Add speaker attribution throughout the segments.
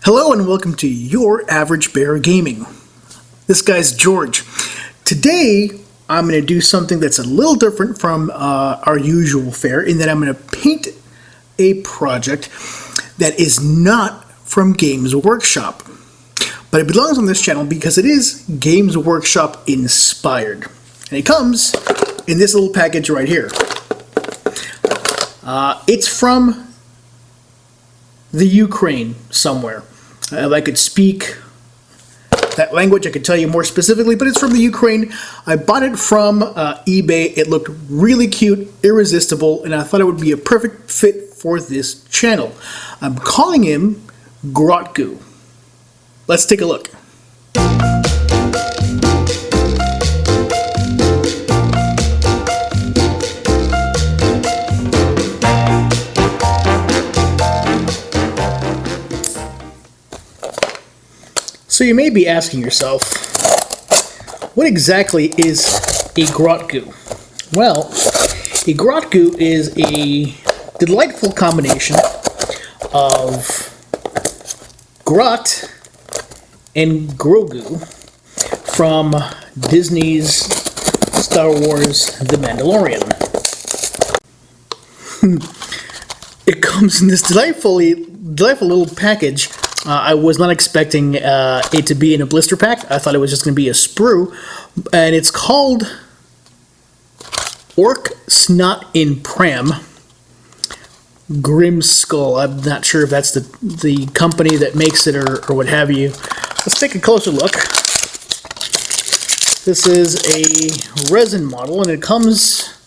Speaker 1: Hello and welcome to Your Average Bear Gaming. This guy's George. Today I'm going to do something that's a little different from our usual fare in that I'm going to paint a project that is not from Games Workshop. But it belongs on this channel because it is Games Workshop inspired. And it comes in this little package right here. It's from the Ukraine somewhere. If I could speak that language, I could tell you more specifically, but it's from the Ukraine. I bought it from eBay. It looked really cute, irresistible, and I thought it would be a perfect fit for this channel. I'm calling him Grotgu. Let's take a look. So you may be asking yourself, what exactly is a Grotgu? Well, a Grotgu is a delightful combination of Grot and Grogu from Disney's Star Wars The Mandalorian. It comes in this delightful little package. I was not expecting it to be in a blister pack. I thought it was just going to be a sprue. And it's called Orks Not in Pram. Grim Skull. I'm not sure if that's the company that makes it or what have you. Let's take a closer look. This is a resin model, and it comes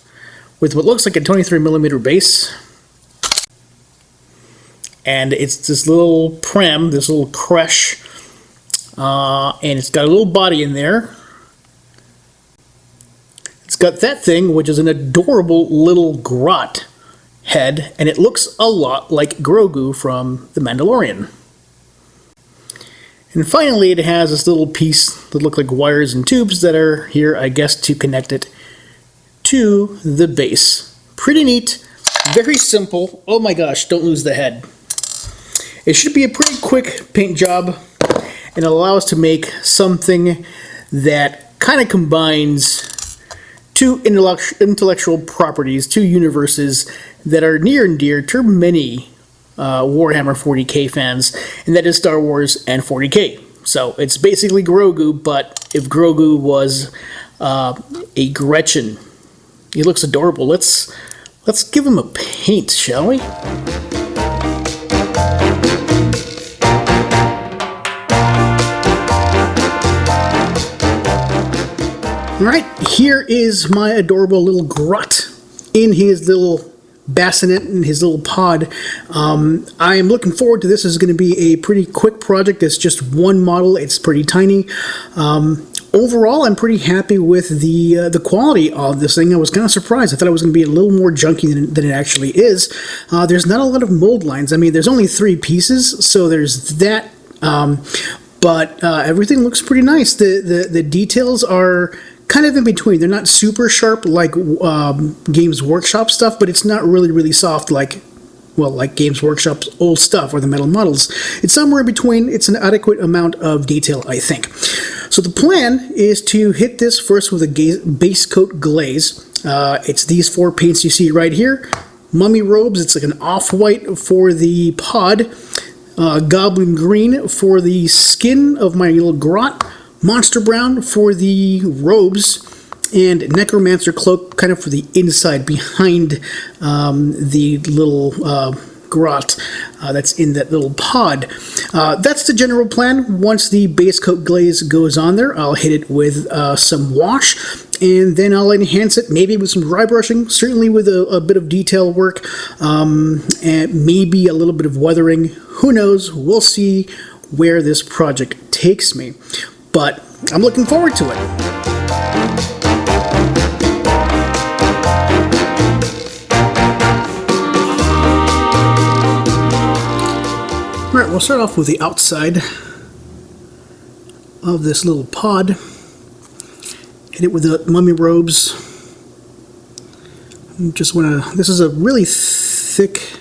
Speaker 1: with what looks like a 23mm base. And it's this little pram, this little creche, and it's got a little body in there. It's got that thing, which is an adorable little Grot head, and it looks a lot like Grogu from The Mandalorian. And finally, it has this little piece that look like wires and tubes that are here, I guess, to connect it to the base. Pretty neat, very simple. Oh my gosh, don't lose the head. It should be a pretty quick paint job, and allow us to make something that kind of combines two intellectual properties, two universes that are near and dear to many Warhammer 40k fans, and that is Star Wars and 40k. So it's basically Grogu, but if Grogu was a Gretchen. He looks adorable. Let's give him a paint, shall we? Alright, here is my adorable little Grot in his little bassinet, in his little pod. I am looking forward to this. This is going to be a pretty quick project. It's just one model. It's pretty tiny. Overall, I'm pretty happy with the quality of this thing. I was kind of surprised. I thought it was going to be a little more junky than it actually is. There's not a lot of mold lines. I mean, there's only 3 pieces, so there's that. But everything looks pretty nice. The details are kind of in between. They're not super sharp like Games Workshop stuff, but it's not really soft like Games Workshop's old stuff or the metal models. It's somewhere in between. It's an adequate amount of detail, I think. So the plan is to hit this first with a Basecoat Glaze. It's these 4 paints you see right here. Mummy Robes, it's like an off-white for the pod. Goblin Green for the skin of my little Grot. Monster Brown for the robes, and Necromancer Cloak kind of for the inside behind the little Grot that's in that little pod. That's the general plan. Once the Basecoat Glaze goes on there, I'll hit it with some wash, and then I'll enhance it, maybe with some dry brushing, certainly with a bit of detail work, and maybe a little bit of weathering. Who knows? We'll see where this project takes me. But I'm looking forward to it. Alright, we'll start off with the outside of this little pod. Hit it with the Mummy Robes. Just want to. This is a really thick.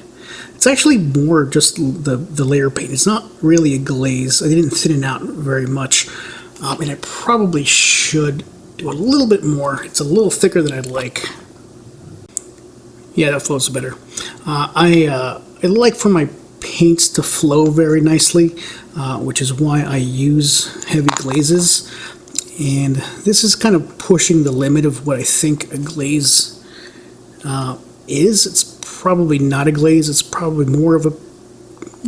Speaker 1: It's actually more just the layer paint. It's not really a glaze. I didn't thin it out very much, and I probably should do a little bit more. It's a little thicker than I'd like. Yeah, that flows better. I like for my paints to flow very nicely, which is why I use heavy glazes. And this is kind of pushing the limit of what I think a glaze is. It's probably not a glaze. It's probably more of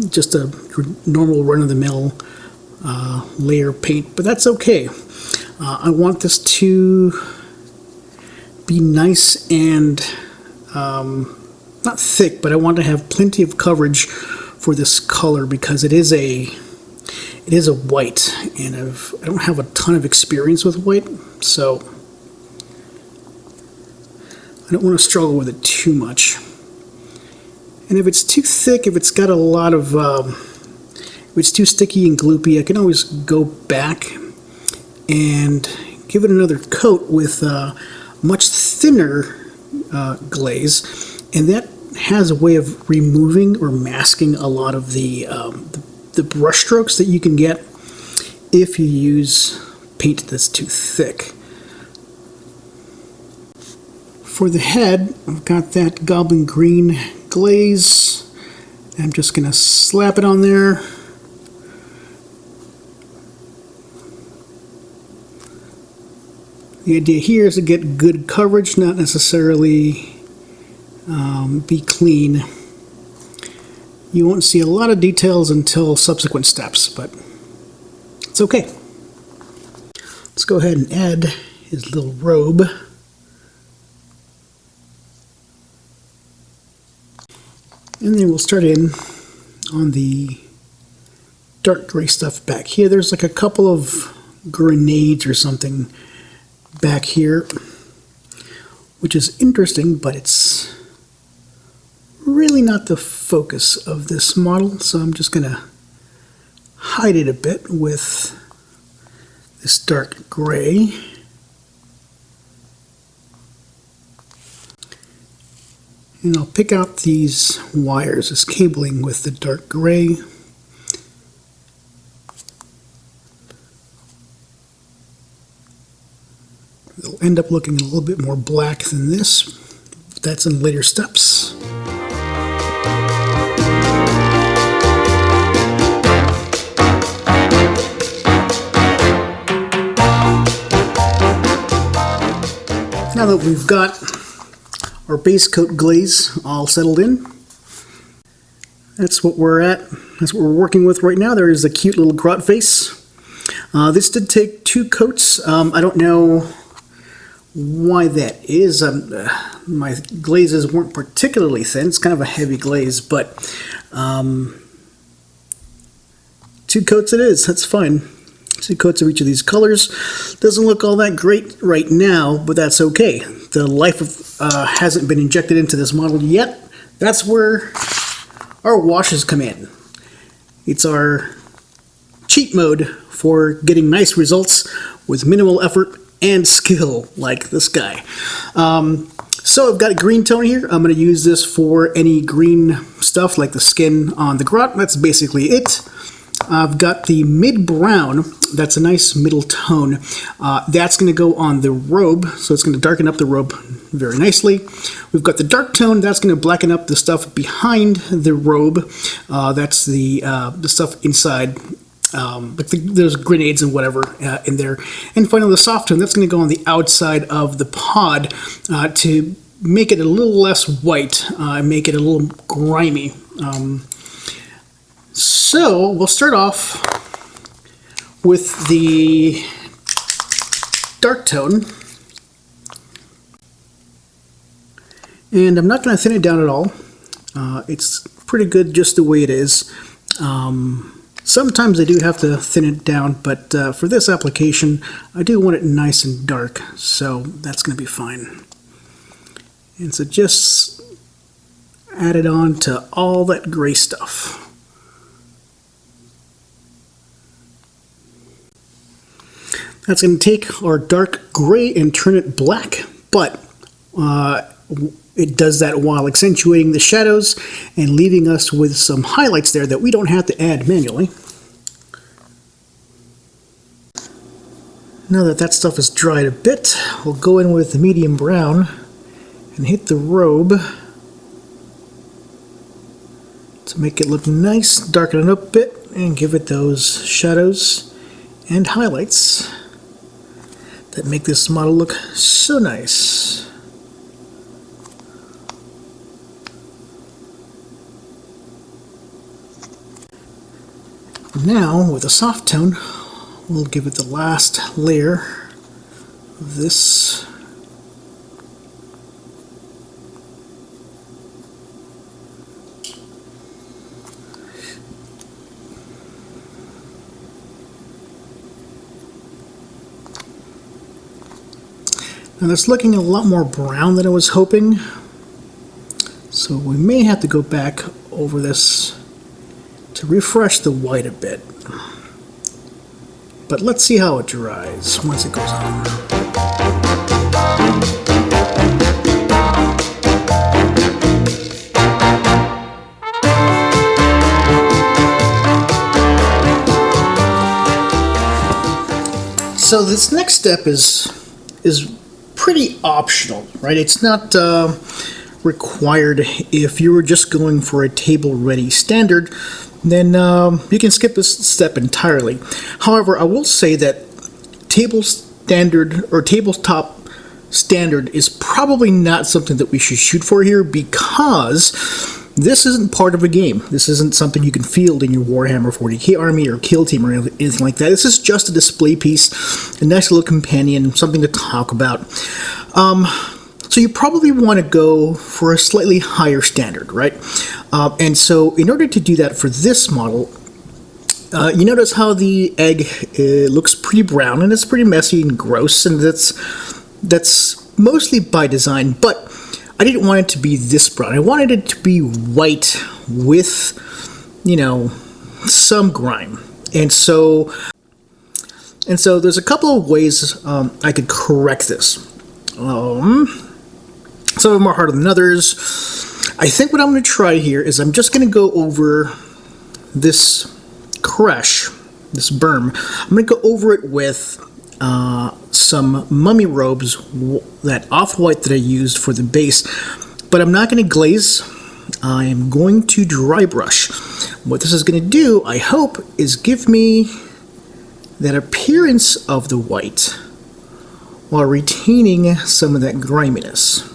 Speaker 1: just a normal run-of-the-mill layer paint, but that's okay. I want this to be nice and not thick, but I want to have plenty of coverage for this color because it is a white, and I don't have a ton of experience with white, so I don't want to struggle with it too much. And if it's too thick, if it's got a lot of, if it's too sticky and gloopy, I can always go back and give it another coat with much thinner glaze, and that has a way of removing or masking a lot of the brush strokes that you can get if you use paint that's too thick. For the head, I've got that goblin green glaze. I'm just going to slap it on there. The idea here is to get good coverage, not necessarily be clean. You won't see a lot of details until subsequent steps, but it's okay. Let's go ahead and add his little robe. And then we'll start in on the dark gray stuff back here. There's like a couple of grenades or something back here, which is interesting, but it's really not the focus of this model, so I'm just going to hide it a bit with this dark gray. And I'll pick out these wires, this cabling with the dark gray. It'll end up looking a little bit more black than this, but that's in later steps. Now that we've got our base coat glaze all settled in, that's what we're at. That's what we're working with right now. There is a cute little grot face. This did take 2 coats. I don't know why that is. My glazes weren't particularly thin. It's kind of a heavy glaze, but 2 coats it is. That's fine. 2 coats of each of these colors. Doesn't look all that great right now, but that's okay. The life hasn't been injected into this model yet. That's where our washes come in. It's our cheat mode for getting nice results with minimal effort and skill, like this guy. So I've got a green tone here. I'm going to use this for any green stuff like the skin on the grot. That's basically it. I've got the mid-brown. That's a nice middle tone. That's going to go on the robe, so it's going to darken up the robe very nicely. We've got the dark tone. That's going to blacken up the stuff behind the robe. That's the stuff inside, like there's grenades and whatever in there. And finally, the soft tone. That's going to go on the outside of the pod to make it a little less white, make it a little grimy. So we'll start off with the dark tone, and I'm not going to thin it down at all. It's pretty good just the way it is. Sometimes I do have to thin it down, but for this application I do want it nice and dark, so that's going to be fine. And so just add it on to all that gray stuff. That's going to take our dark gray and turn it black, but it does that while accentuating the shadows and leaving us with some highlights there that we don't have to add manually. Now that that stuff is dried a bit, we'll go in with the medium brown and hit the robe to make it look nice, darken it up a bit, and give it those shadows and highlights that make this model look so nice. Now, with a soft tone, we'll give it the last layer of this. Now it's looking a lot more brown than I was hoping, so we may have to go back over this to refresh the white a bit. But let's see how it dries once it goes on. So this next step is pretty optional, right? It's not required. If you were just going for a table-ready standard, then you can skip this step entirely. However, I will say that table standard or tabletop standard is probably not something that we should shoot for here, because this isn't part of a game. This isn't something you can field in your Warhammer 40k army or kill team or anything like that. This is just a display piece, a nice little companion, something to talk about. So you probably want to go for a slightly higher standard, right? And so in order to do that for this model, you notice how the egg looks pretty brown and it's pretty messy and gross, and that's mostly by design, but I didn't want it to be this brown. I wanted it to be white with, you know, some grime. And so there's a couple of ways I could correct this. Some of them are harder than others. I think what I'm going to try here is I'm just going to go over this creche, this berm. I'm going to go over it with some mummy robes, that off-white that I used for the base, but I'm not going to glaze. I am going to dry brush. What this is going to do, I hope, is give me that appearance of the white while retaining some of that griminess.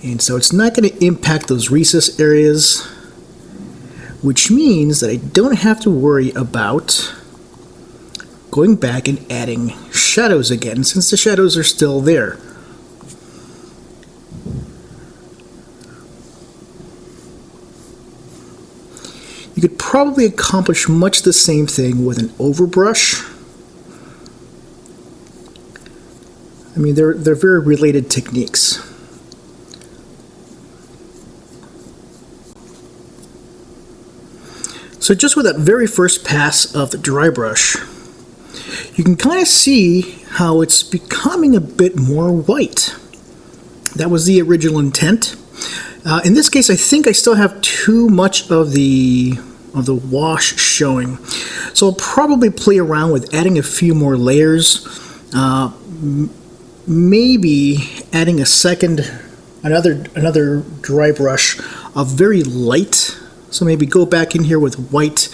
Speaker 1: And so it's not going to impact those recess areas, which means that I don't have to worry about going back and adding shadows again, since the shadows are still there. You could probably accomplish much the same thing with an overbrush. I mean, they're very related techniques. So just with that very first pass of the dry brush, you can kind of see how it's becoming a bit more white. That was the original intent. In this case, I think I still have too much of the wash showing. So I'll probably play around with adding a few more layers. Maybe adding another dry brush of very light. So maybe go back in here with white,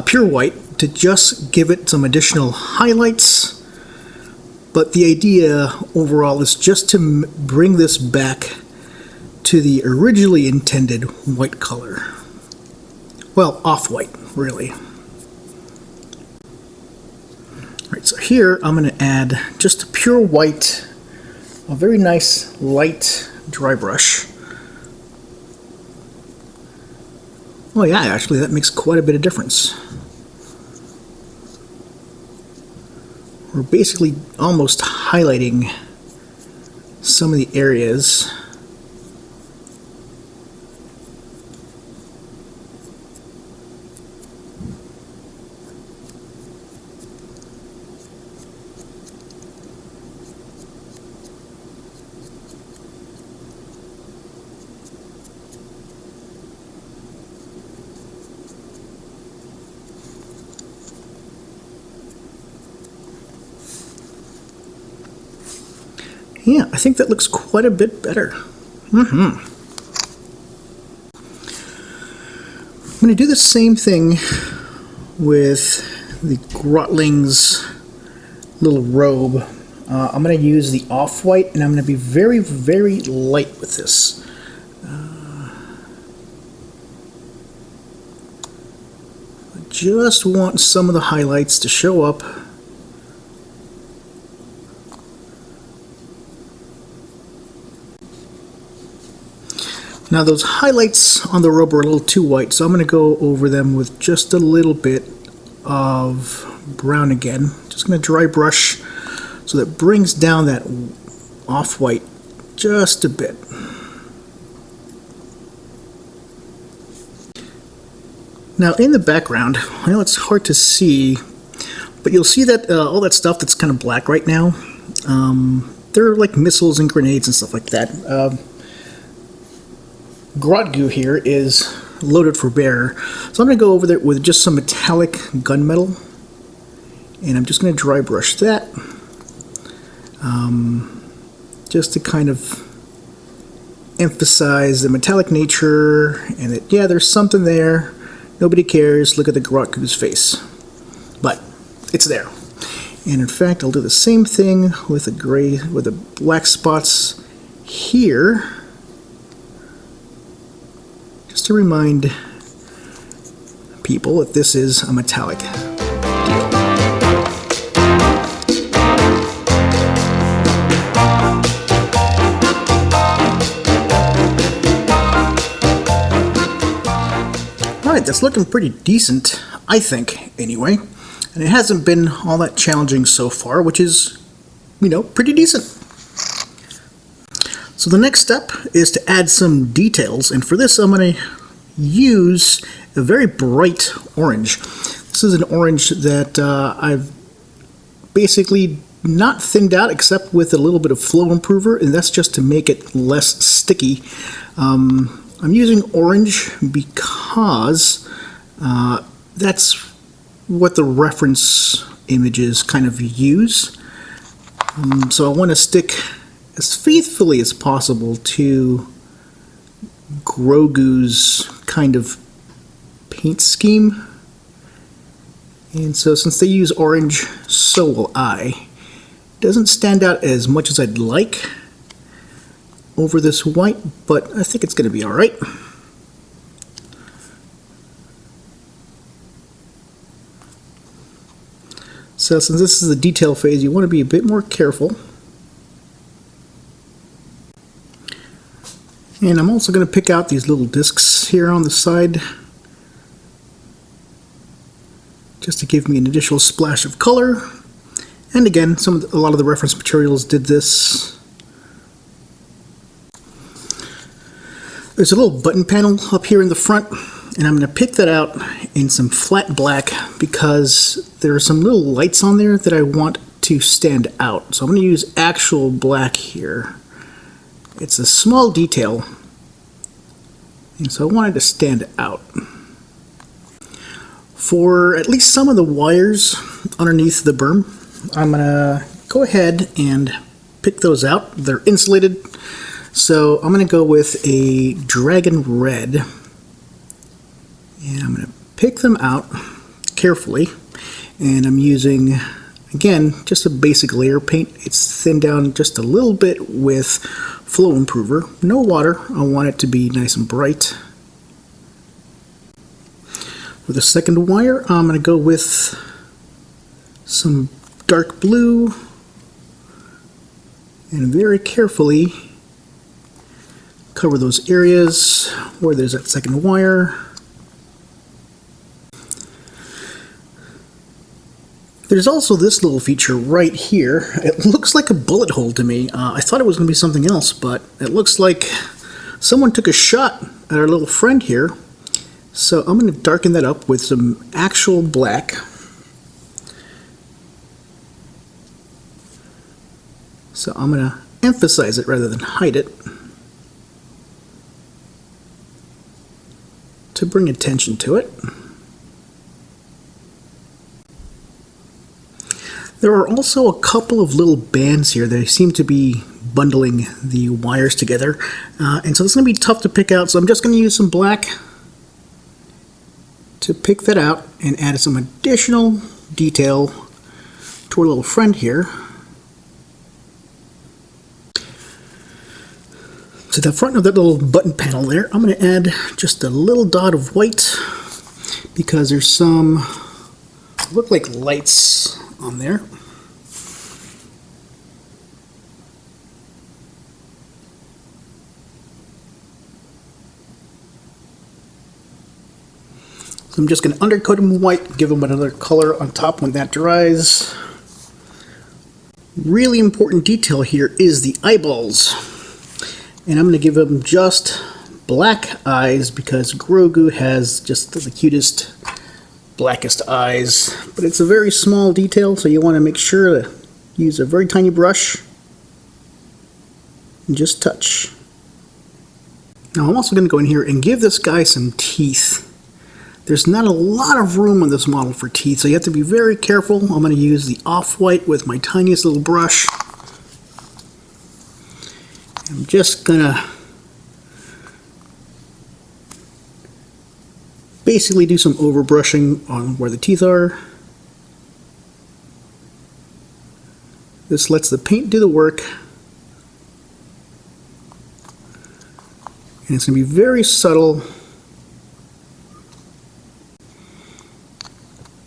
Speaker 1: pure white, to just give it some additional highlights. But the idea overall is just to bring this back to the originally intended white color. Well, off-white, really. Alright, so here I'm going to add just a pure white, a very nice light dry brush. Oh yeah, actually that makes quite a bit of difference. We're basically almost highlighting some of the areas. Yeah, I think that looks quite a bit better. I'm going to do the same thing with the Grotling's little robe. I'm going to use the off-white, and I'm going to be very, very light with this. I just want some of the highlights to show up. Now those highlights on the robe are a little too white, so I'm going to go over them with just a little bit of brown again. Just going to dry brush so that brings down that off-white just a bit. Now in the background, I know it's hard to see, but you'll see that all that stuff that's kind of black right now, they're like missiles and grenades and stuff like that. Grotgu here is loaded for bear, so I'm going to go over there with just some metallic gunmetal, and I'm just going to dry brush that, just to kind of emphasize the metallic nature and that, yeah, there's something there. Nobody cares. Look at the Grotgu's face, but it's there. And in fact, I'll do the same thing with the gray, with the black spots here, to remind people that this is a metallic deal. Alright, that's looking pretty decent, I think, anyway. And it hasn't been all that challenging so far, which is, you know, pretty decent. So the next step is to add some details, and for this I'm going to use a very bright orange. This is an orange that I've basically not thinned out except with a little bit of flow improver, and that's just to make it less sticky. I'm using orange because that's what the reference images kind of use. So I want to stick as faithfully as possible to Grogu's kind of paint scheme. And so since they use orange, so will I. It doesn't stand out as much as I'd like over this white, but I think it's going to be alright. So since this is the detail phase, you want to be a bit more careful. And I'm also going to pick out these little discs here on the side, just to give me an additional splash of color. And again, a lot of the reference materials did this. There's a little button panel up here in the front, and I'm going to pick that out in some flat black because there are some little lights on there that I want to stand out. So I'm going to use actual black here. It's a small detail, and so I wanted to stand out. For at least some of the wires underneath the berm, I'm going to go ahead and pick those out. They're insulated, so I'm going to go with a dragon red, and I'm going to pick them out carefully, and I'm using, again, just a basic layer paint. It's thinned down just a little bit with flow improver. No water. I want it to be nice and bright. For the second wire, I'm going to go with some dark blue and very carefully cover those areas where there's that second wire. There's also this little feature right here. It looks like a bullet hole to me. I thought it was going to be something else, but it looks like someone took a shot at our little friend here. So I'm going to darken that up with some actual black. So I'm going to emphasize it rather than hide it to bring attention to it. There are also a couple of little bands here. They seem to be bundling the wires together. And so this is going to be tough to pick out, so I'm just going to use some black to pick that out and add some additional detail to our little friend here. To the front of that little button panel there, I'm going to add just a little dot of white because there's some look like lights on there. So I'm just going to undercoat them in white, give them another color on top when that dries. Really important detail here is the eyeballs. And I'm going to give him just black eyes because Grogu has just the cutest, blackest eyes. But it's a very small detail, so you want to make sure to use a very tiny brush and just touch. Now I'm also going to go in here and give this guy some teeth. There's not a lot of room on this model for teeth, so you have to be very careful. I'm going to use the off-white with my tiniest little brush. I'm just gonna basically do some overbrushing on where the teeth are. This lets the paint do the work. And it's gonna be very subtle.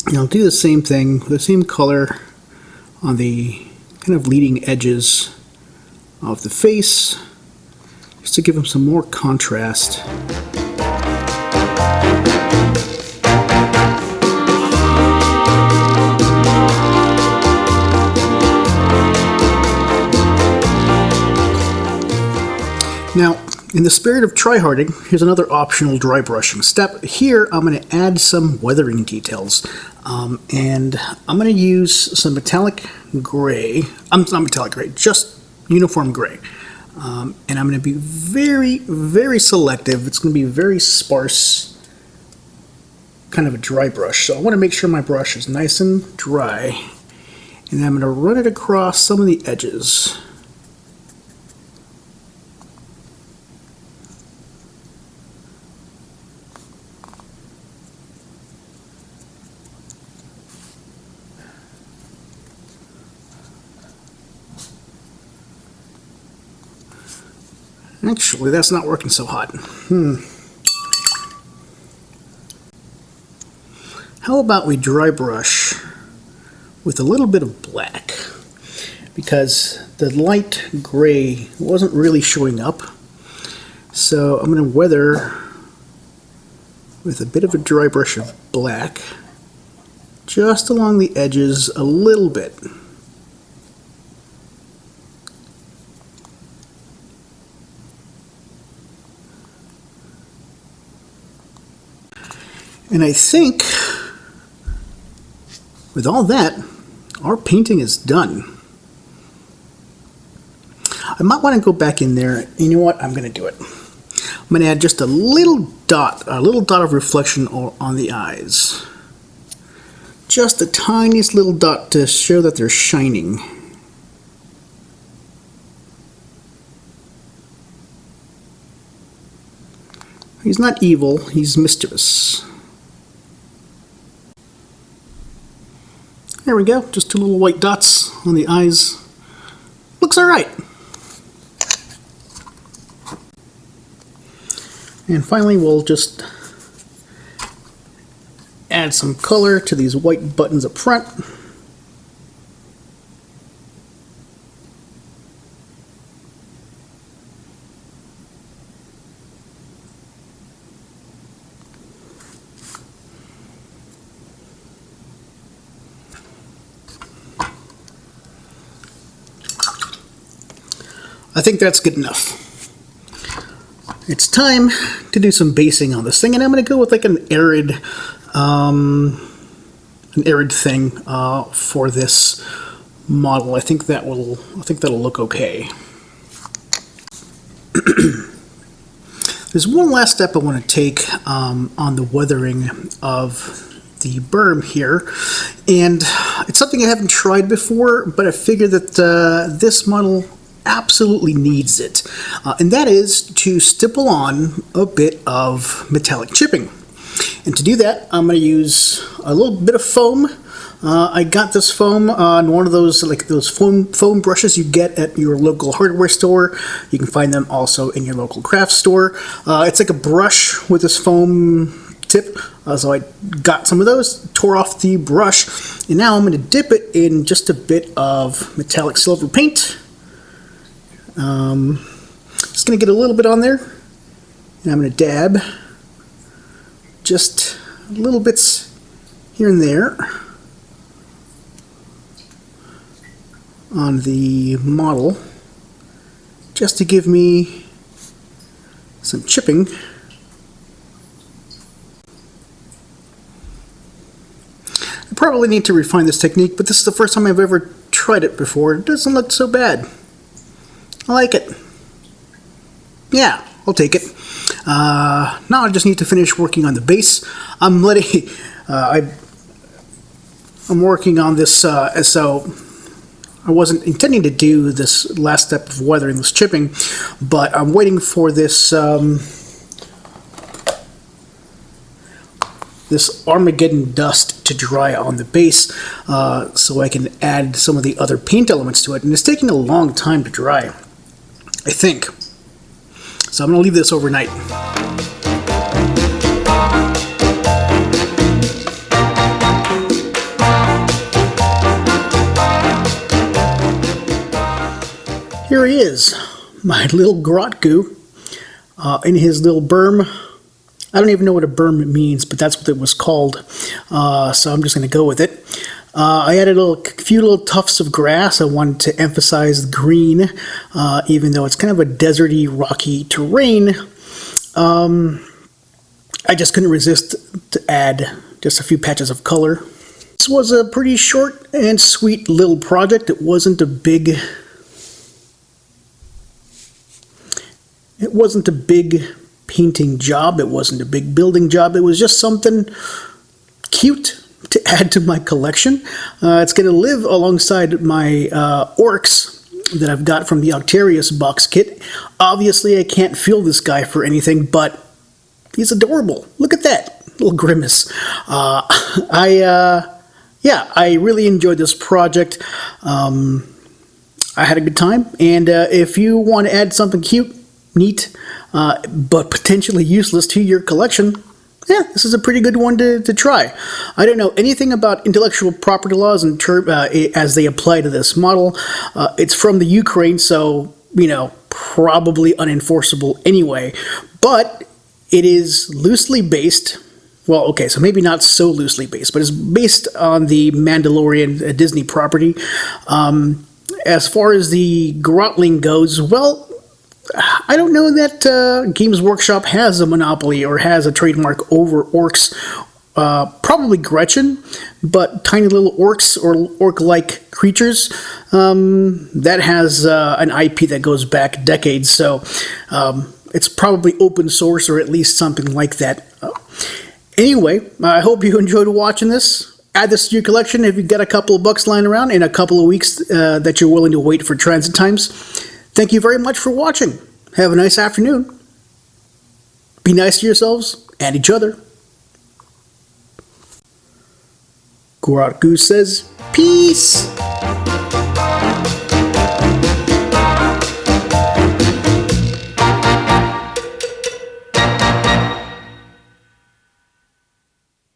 Speaker 1: And I'll do the same thing, the same color on the kind of leading edges of the face, just to give him some more contrast. Now, in the spirit of tryharding, here's another optional dry brushing step. Here, I'm going to add some weathering details, and I'm going to use some metallic gray. Not metallic gray, just uniform gray. And I'm going to be very, very selective. It's going to be very sparse, kind of a dry brush. So I want to make sure my brush is nice and dry. And then I'm going to run it across some of the edges. Actually, that's not working so hot. How about we dry brush with a little bit of black? Because the light gray wasn't really showing up. So I'm going to weather with a bit of a dry brush of black just along the edges a little bit. And I think with all that, our painting is done. I might want to go back in there. You know what? I'm going to do it. I'm going to add just a little dot of reflection on the eyes. Just the tiniest little dot to show that they're shining. He's not evil, he's mischievous. There we go, just two little white dots on the eyes. Looks alright. And finally we'll just add some color to these white buttons up front. I think that's good enough. It's time to do some basing on this thing, and I'm going to go with like an arid thing for this model. I think that'll look okay. There's one last step I want to take on the weathering of the berm here, and it's something I haven't tried before, but I figured that this model absolutely needs it, and that is to stipple on a bit of metallic chipping. And to do that, I'm going to use a little bit of foam. I got this foam on one of those foam brushes you get at your local hardware store. You can find them also in your local craft store. It's like a brush with this foam tip. So I got some of those, tore off the brush, and now I'm going to dip it in just a bit of metallic silver paint. Just going to get a little bit on there, and I'm going to dab just little bits here and there on the model, just to give me some chipping. I probably need to refine this technique, but this is the first time I've ever tried it before. It doesn't look so bad. I like it. Yeah, I'll take it. Now I just need to finish working on the base. I'm working on this, so I wasn't intending to do this last step of weathering, this chipping, but I'm waiting for this this Armageddon dust to dry on the base, so I can add some of the other paint elements to it. And it's taking a long time to dry, I think. So I'm going to leave this overnight. Here he is, my little Grotgu, in his little berm. I don't even know what a berm means, but that's what it was called. So I'm just going to go with it. I added a few little tufts of grass. I wanted to emphasize the green, even though it's kind of a deserty, rocky terrain. I just couldn't resist to add just a few patches of color. This was a pretty short and sweet little project. It wasn't a big painting job. It wasn't a big building job. It was just something cute to add to my collection. It's going to live alongside my Orks that I've got from the Octarius box kit. Obviously, I can't feel this guy for anything, but he's adorable. Look at that little grimace. I really enjoyed this project. I had a good time, and if you want to add something cute, neat, but potentially useless to your collection, yeah, this is a pretty good one to try. I don't know anything about intellectual property laws and as they apply to this model. It's from the Ukraine, so, you know, probably unenforceable anyway. But it is loosely based, well, okay, so maybe not so loosely based, but it's based on the Mandalorian Disney property. As far as the Grotling goes, well, I don't know that Games Workshop has a monopoly or has a trademark over orcs. Probably Gretchen, but tiny little orcs or orc-like creatures, that has an IP that goes back decades, so it's probably open source or at least something like that. Anyway, I hope you enjoyed watching this. Add this to your collection if you've got a couple of bucks lying around in a couple of weeks that you're willing to wait for transit times. Thank you very much for watching. Have a nice afternoon. Be nice to yourselves and each other. Grotgu says, peace!